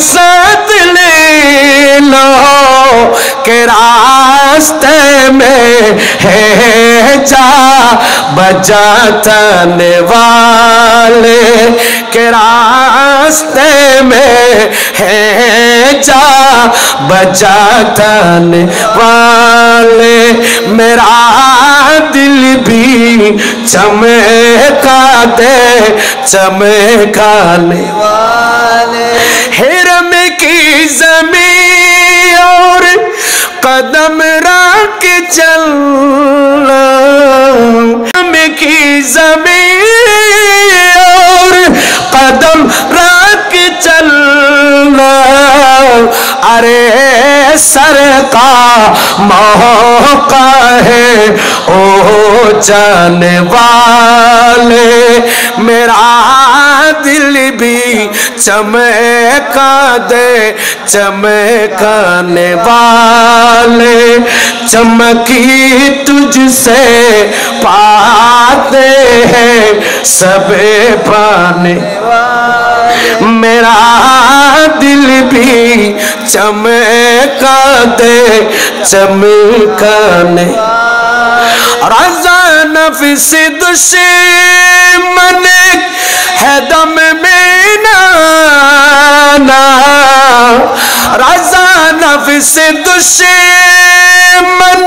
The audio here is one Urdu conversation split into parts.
ساتھ لے لو کہ راستے میں ہے جا بجانے والے، کہ راستے میں ہے جا بجانے والے، میرا دل بھی چمکا دے چمکانے والے، حرم کی زمین اور قدم رکھ چلنا، حرم کی زمین اور قدم رکھ چلنا، ارے سر کا موقع ہے او جانے والے، میرا دل بھی چمکا دے چمکانے والے، چمکی تجھ سے پاتے ہیں سب پانے والے، میرا دل بھی چمکا دے چمکانے، رضا نفس دشمن ہے دم میں نانا، رضا نفس دشمن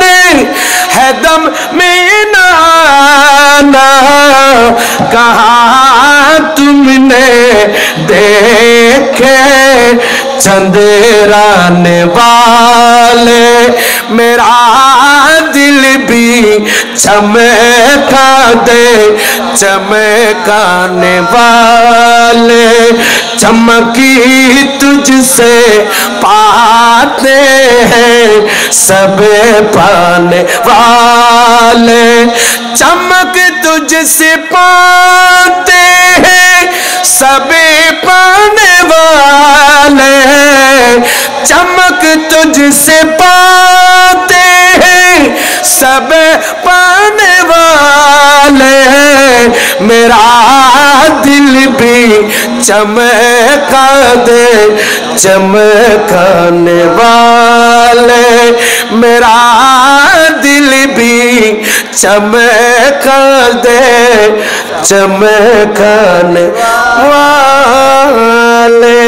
ہے دم میں نانا، کہاں تم نے دیکھے چندرانے والے، میرا دل بھی چمکا دے چمکانے والے، چمکی تجھ سے پاتے ہیں سب پانے والے، چمک تجھ سے پاتے ہیں سب پانے والے، چمک تجھ سے پاتے ہیں سب پانے والے، میرا دل بھی چمکا دے چمکانے والے، میرا دل بھی چمکا دے چمکانے والے۔